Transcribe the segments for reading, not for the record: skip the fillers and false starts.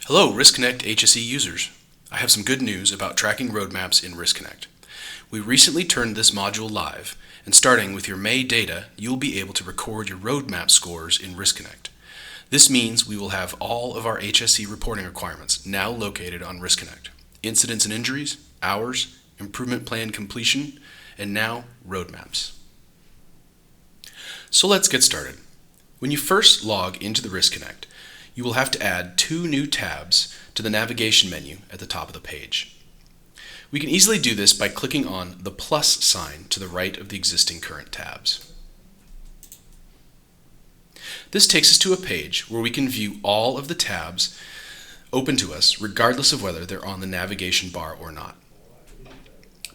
Hello, RiskConnect HSE users. I have some good news about tracking roadmaps in RiskConnect. We recently turned this module live, and starting with your May data, you'll be able to record your roadmap scores in RiskConnect. This means we will have all of our HSE reporting requirements now located on RiskConnect. Incidents and injuries, hours, improvement plan completion, and now roadmaps. So let's get started. When you first log into the RiskConnect, you will have to add two new tabs to the navigation menu at the top of the page. We can easily do this by clicking on the plus sign to the right of the existing current tabs. This takes us to a page where we can view all of the tabs open to us regardless of whether they're on the navigation bar or not.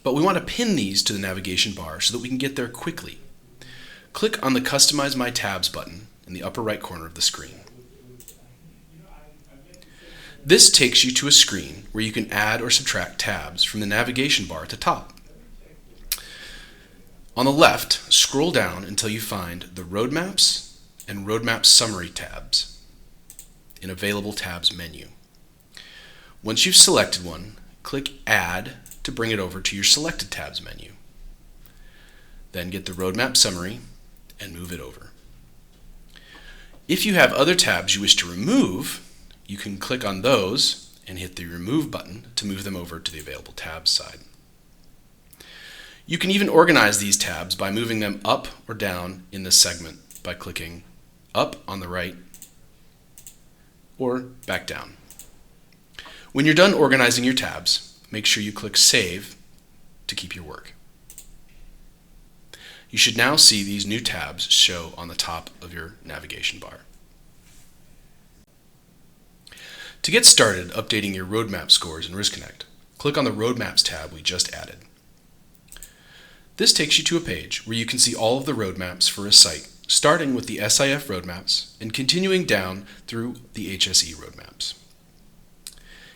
But we want to pin these to the navigation bar so that we can get there quickly. Click on the Customize My Tabs button in the upper right corner of the screen. This takes you to a screen where you can add or subtract tabs from the navigation bar at the top. On the left, scroll down until you find the Roadmaps and Roadmap Summary tabs in Available Tabs menu. Once you've selected one, click Add to bring it over to your Selected Tabs menu. Then get the Roadmap Summary and move it over. If you have other tabs you wish to remove, you can click on those and hit the Remove button to move them over to the Available Tabs side. You can even organize these tabs by moving them up or down in this segment by clicking up on the right or back down. When you're done organizing your tabs, make sure you click Save to keep your work. You should now see these new tabs show on the top of your navigation bar. To get started updating your roadmap scores in RiskConnect, click on the Roadmaps tab we just added. This takes you to a page where you can see all of the roadmaps for a site, starting with the SIF roadmaps and continuing down through the HSE roadmaps.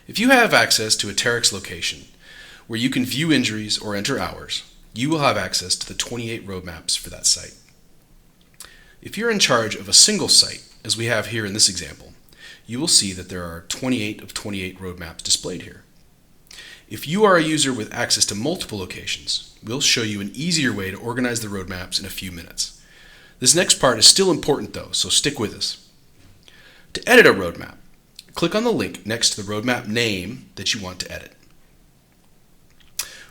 If you have access to a Terex location where you can view injuries or enter hours, you will have access to the 28 roadmaps for that site. If you're in charge of a single site, as we have here in this example, you will see that there are 28 of 28 roadmaps displayed here. If you are a user with access to multiple locations, we'll show you an easier way to organize the roadmaps in a few minutes. This next part is still important though, so stick with us. To edit a roadmap, click on the link next to the roadmap name that you want to edit.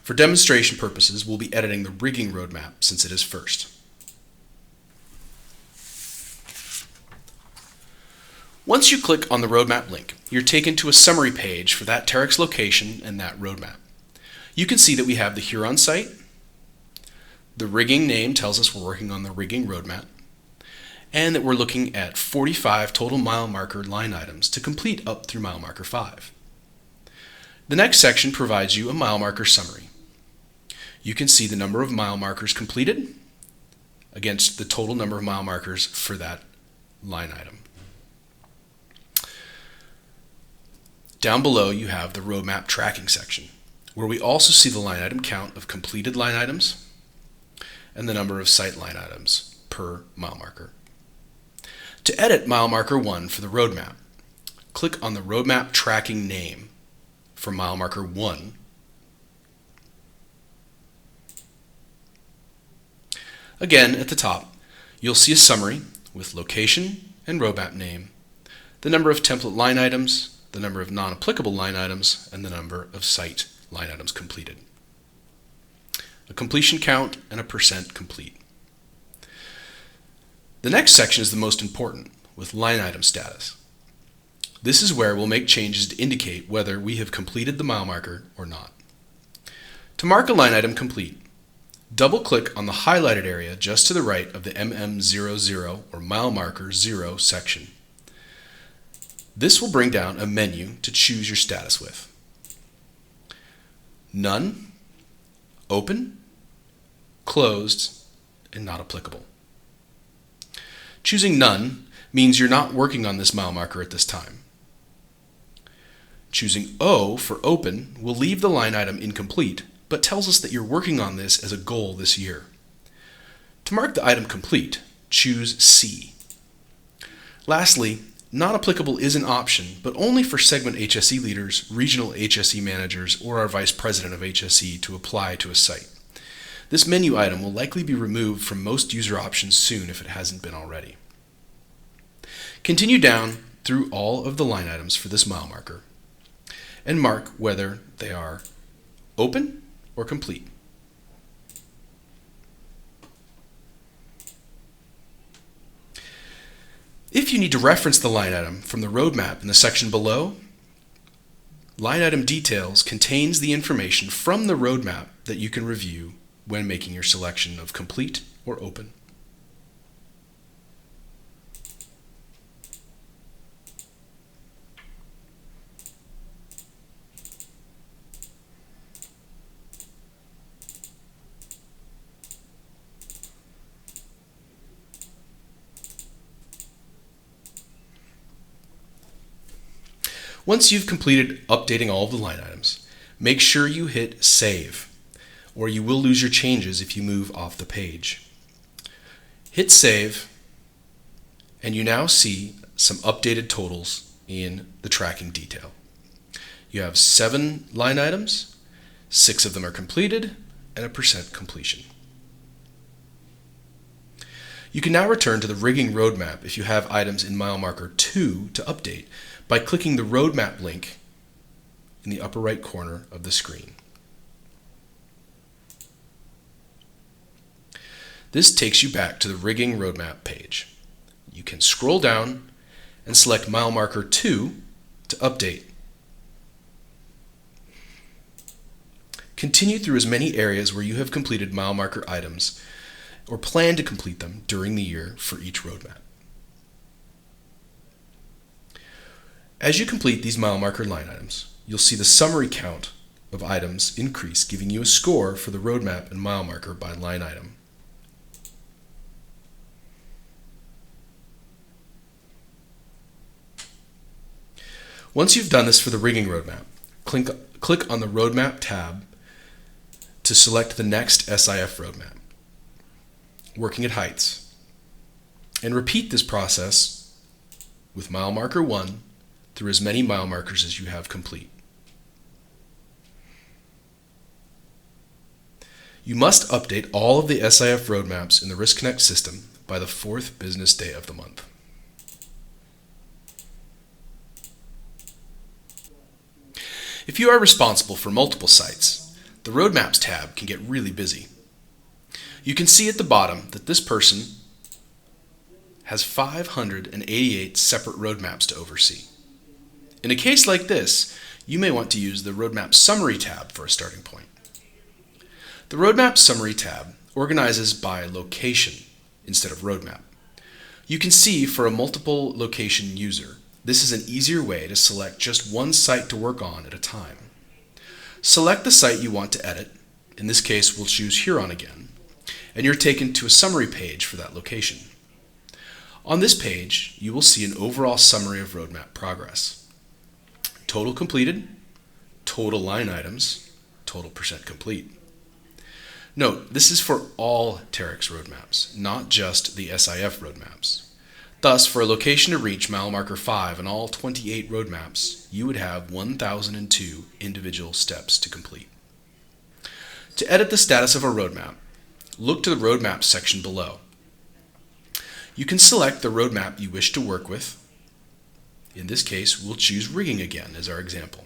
For demonstration purposes, we'll be editing the rigging roadmap since it is first. Once you click on the roadmap link, you're taken to a summary page for that Terex location and that roadmap. You can see that we have the Huron site. The rigging name tells us we're working on the rigging roadmap, and that we're looking at 45 total mile marker line items to complete up through mile marker 5. The next section provides you a mile marker summary. You can see the number of mile markers completed against the total number of mile markers for that line item. Down below you have the roadmap tracking section, where we also see the line item count of completed line items and the number of site line items per mile marker. To edit mile marker 1 for the roadmap, click on the roadmap tracking name for mile marker 1. Again, at the top, you'll see a summary with location and roadmap name, the number of template line items, the number of non-applicable line items, and the number of site line items completed. A completion count and a percent complete. The next section is the most important, with line item status. This is where we'll make changes to indicate whether we have completed the mile marker or not. To mark a line item complete, double-click on the highlighted area just to the right of the MM00 or mile marker 0 section. This will bring down a menu to choose your status with. None, Open, Closed, and Not Applicable. Choosing None means you're not working on this mile marker at this time. Choosing O for Open will leave the line item incomplete, but tells us that you're working on this as a goal this year. To mark the item complete, choose C. Lastly, Not applicable is an option, but only for segment HSE leaders, regional HSE managers, or our vice president of HSE to apply to a site. This menu item will likely be removed from most user options soon if it hasn't been already. Continue down through all of the line items for this mile marker and mark whether they are open or complete. If you need to reference the line item from the roadmap in the section below, Line Item Details contains the information from the roadmap that you can review when making your selection of complete or open. Once you've completed updating all of the line items, make sure you hit Save, or you will lose your changes if you move off the page. Hit Save, and you now see some updated totals in the tracking detail. You have 7 line items, 6 of them are completed, and a % completion. You can now return to the rigging roadmap if you have items in mile marker 2 to update by clicking the roadmap link in the upper right corner of the screen. This takes you back to the rigging roadmap page. You can scroll down and select mile marker 2 to update. Continue through as many areas where you have completed mile marker items or plan to complete them during the year for each roadmap. As you complete these mile marker line items, you'll see the summary count of items increase, giving you a score for the roadmap and mile marker by line item. Once you've done this for the rigging roadmap, click on the Roadmap tab to select the next SIF roadmap, Working at Heights, and repeat this process with mile marker 1 through as many mile markers as you have complete. You must update all of the SIF roadmaps in the RiskConnect system by the 4th business day of the month. If you are responsible for multiple sites, the Roadmaps tab can get really busy. You can see at the bottom that this person has 588 separate roadmaps to oversee. In a case like this, you may want to use the Roadmap Summary tab for a starting point. The Roadmap Summary tab organizes by location instead of roadmap. You can see for a multiple location user, this is an easier way to select just one site to work on at a time. Select the site you want to edit. In this case, we'll choose Huron again, and you're taken to a summary page for that location. On this page, you will see an overall summary of roadmap progress. Total completed, total line items, total % complete. Note, this is for all Terex roadmaps, not just the SIF roadmaps. Thus, for a location to reach mile marker 5 on all 28 roadmaps, you would have 1,002 individual steps to complete. To edit the status of a roadmap, look to the Roadmaps section below. You can select the roadmap you wish to work with. In this case, we'll choose rigging again as our example.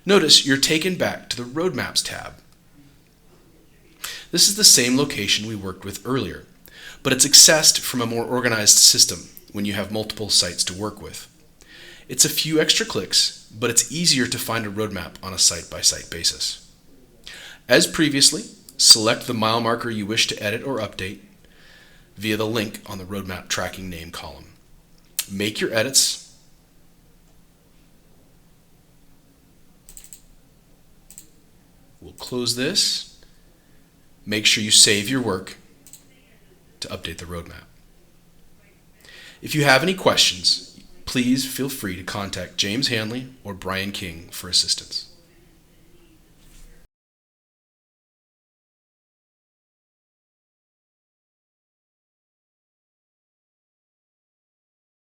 Notice you're taken back to the Roadmaps tab. This is the same location we worked with earlier, but it's accessed from a more organized system when you have multiple sites to work with. It's a few extra clicks, but it's easier to find a roadmap on a site-by-site basis. As previously, select the mile marker you wish to edit or update via the link on the Roadmap Tracking Name column. Make your edits. We'll close this. Make sure you save your work to update the roadmap. If you have any questions, please feel free to contact James Hanley or Brian King for assistance.